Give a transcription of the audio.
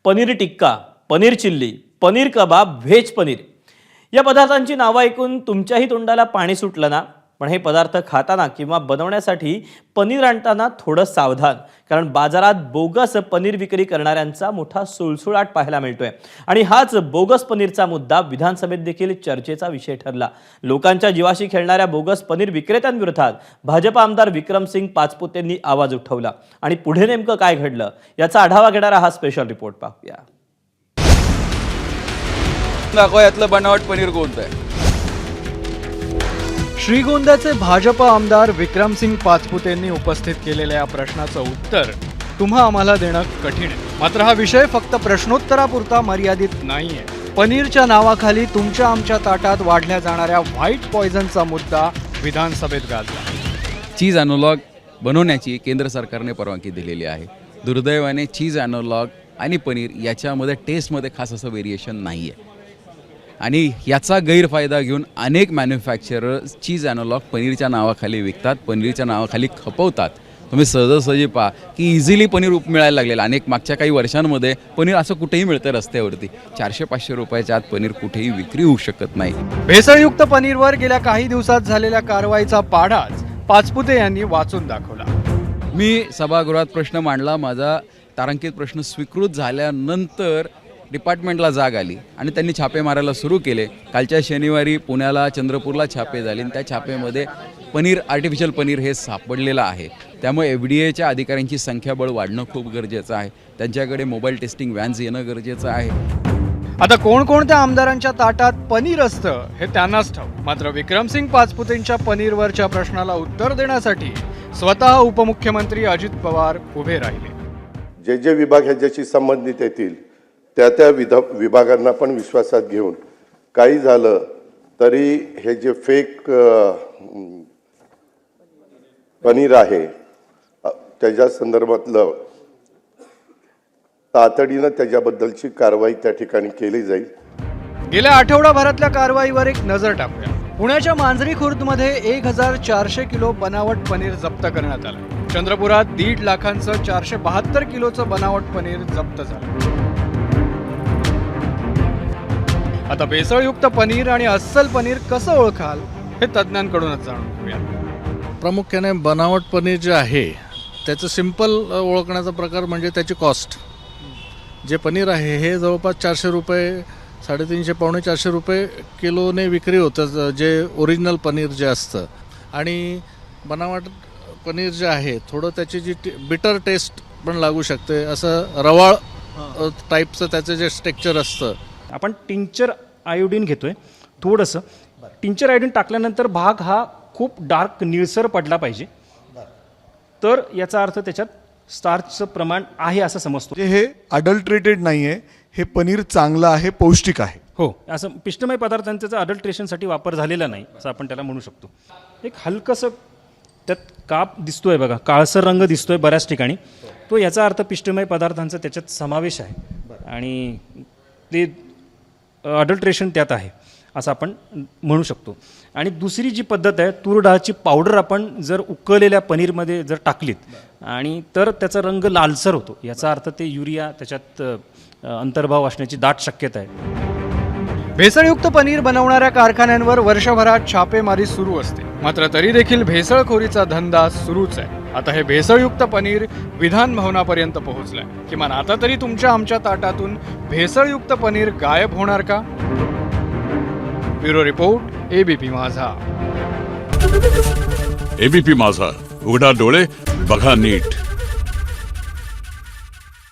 Paneer tikka, paneer chilli, paneer कबाब, veg paneer या पदार्थांची नावं ऐकून तुमच्याही तोंडाला पाणी सुटलं ना? पण हे पदार्थ खाताना किंवा बनवण्यासाठी पनीर आणताना थोडं सावधान, कारण बाजारात बोगस पनीर विक्री करणाऱ्यांचा मोठा सुळसुळाट पाहायला मिळतोय। आणि हाच बोगस पनीरचा मुद्दा विधानसभेत देखील चर्चेचा विषय ठरला। लोकांच्या जीवाशी खेळणाऱ्या बोगस पनीर विक्रेत्यांविरोधात भाजप आमदार विक्रमसिंग पाचपुते यांनी आवाज उठवला। आणि पुढे नेमकं काय घडलं याचा आढावा घेणारा हा स्पेशल रिपोर्ट पाहूया। यातलं बनावट पनीर कोणतं आहे? श्रीगोंद्याचे भाजप आमदार विक्रमसिंग पाचपुते यांनी उपस्थित केलेल्या या प्रश्नाचं उत्तर तुम्हा आम्हाला देणं कठीण आहे। मात्र हा विषय फक्त प्रश्नोत्तरापुरता मर्यादित नाहीये। पनीरच्या नावाखाली तुमच्या आमच्या ताटात वाढल्या जाणाऱ्या व्हाईट पॉइझनचा मुद्दा विधानसभेत गाजला। चीज ॲनोलॉग बनवण्याची केंद्र सरकारने परवानगी दिलेली आहे। दुर्दैवाने चीज ॲनोलॉग आणि पनीर याच्यामध्ये टेस्टमध्ये खास असं व्हेरिएशन नाही आहे आणि याचा गैरफायदा घेऊन अनेक मॅन्युफॅक्चरर्स चीज ॲनोलॉग पनीरच्या नावाखाली विकतात, पनीरच्या नावाखाली खपवतात। तुम्ही सहजासहजी पहा की इझिली पनीर मिळायला लागलेलं। अनेक मागच्या काही वर्षांमध्ये पनीर असं कुठेही मिळतं रस्त्यावरती। 400-500 रुपयाच्या आत पनीर कुठेही विक्री होऊ शकत नाही। भेसळयुक्त पनीरवर गेल्या काही दिवसात झालेल्या कारवाईचा पाढाच पाचपुते यांनी वाचून दाखवला। मी सभागृहात प्रश्न मांडला, माझा तारांकित प्रश्न स्वीकृत झाल्यानंतर डिपार्टमेंटला जाग आली आणि त्यांनी छापे मारायला सुरू केले। कालच्या शनिवारी पुण्याला, चंद्रपूरला छापे झाले आणि त्या छापेमध्ये पनीर, आर्टिफिशियल पनीर हे सापडलेलं आहे। त्यामुळे FDAच्या अधिकाऱ्यांची संख्याबळ वाढणं खूप गरजेचं आहे। त्यांच्याकडे मोबाईल टेस्टिंग व्हॅन्स येणं गरजेचं आहे। आता कोणकोणत्या आमदारांच्या ताटात पनीर असतं हे त्यांनाच ठाऊक। मात्र विक्रमसिंग पाचपुतेंच्या पनीरवरच्या प्रश्नाला उत्तर देण्यासाठी स्वतः उपमुख्यमंत्री अजित पवार उभे राहिले। जे विभाग ह्याच्याशी संबंधित येतील त्या विभागांना पण विश्वासात घेऊन काही झालं तरी हे जे फेक पनीर आहे त्याच्या संदर्भातलं तातडीनं त्याच्याबद्दलची कारवाई त्या ठिकाणी केली जाईल। गेल्या आठवडाभरातल्या कारवाईवर एक नजर टाकूया। पुण्याच्या मांजरी खुर्दमध्ये 1400 किलो बनावट पनीर जप्त करण्यात आलं। चंद्रपुरात 1.5 लाखांचं 472 किलोचं बनावट पनीर जप्त झालं। आता भेसळयुक्त पनीर आणि अस्सल पनीर कसं ओळखाल हे तज्ज्ञांकडूनच जाणून घेऊया। प्रामुख्याने बनावट पनीर जे आहे त्याचं सिंपल ओळखण्याचा प्रकार म्हणजे त्याची कॉस्ट। जे पनीर आहे हे जवळपास 400 रुपये, 350, 450 रुपये किलोने विक्री होतं जे ओरिजिनल पनीर जे असतं। आणि बनावट पनीर जे आहे थोडं त्याची जी बिटर टेस्ट पण लागू शकते, असं रवाळ टाईपचं त्याचं जे टेक्स्चर असतं। आपण टिंचर आयोडीन घेतोय थोडंसं। टिंचर आयोडीन टाकल्यानंतर भाग हा खूप डार्क निळसर पडला पाहिजे, तर याचा अर्थ त्याच्यात स्टार्चचं प्रमाण आहे असं समजतो। हे अडल्ट्रेटेड नाही आहे, हे पनीर चांगलं आहे, पौष्टिक आहे। हो, असं पिष्टमय पदार्थांचा अडल्ट्रेशनसाठी वापर झालेला नाही असं आपण त्याला म्हणू शकतो। एक हलकंसं त्यात काप दिसतोय बघा, काळसर रंग दिसतोय बऱ्याच ठिकाणी, तो याचा अर्थ पिष्टमय पदार्थांचा त्याच्यात समावेश आहे आणि ते अडल्ट्रेशन त्यात आहे असं आपण म्हणू शकतो। आणि दुसरी जी पद्धत आहे, तूर डाळची पावडर आपण जर उकळलेल्या पनीरमध्ये जर टाकलीत आणि तर त्याचा रंग लालसर होतो, याचा अर्थ ते युरिया त्याच्यात अंतर्भाव असण्याची दाट शक्यता आहे। भेसळयुक्त पनीर बनवणाऱ्या कारखान्यांवर वर्षभरात छापेमारी सुरू असते, मात्र तरी देखील भेसळखोरीचा धंदा सुरूच आहे। आता हे भेसळयुक्त पनीर विधान भवनापर्यंत पोहोचलंय। किमान आता तरी तुमच्या आमच्या ताटातून भेसळयुक्त पनीर गायब होणार का? ब्युरो रिपोर्ट, ABP माझा। ABP माझा, उघडा डोळे बघा नीट।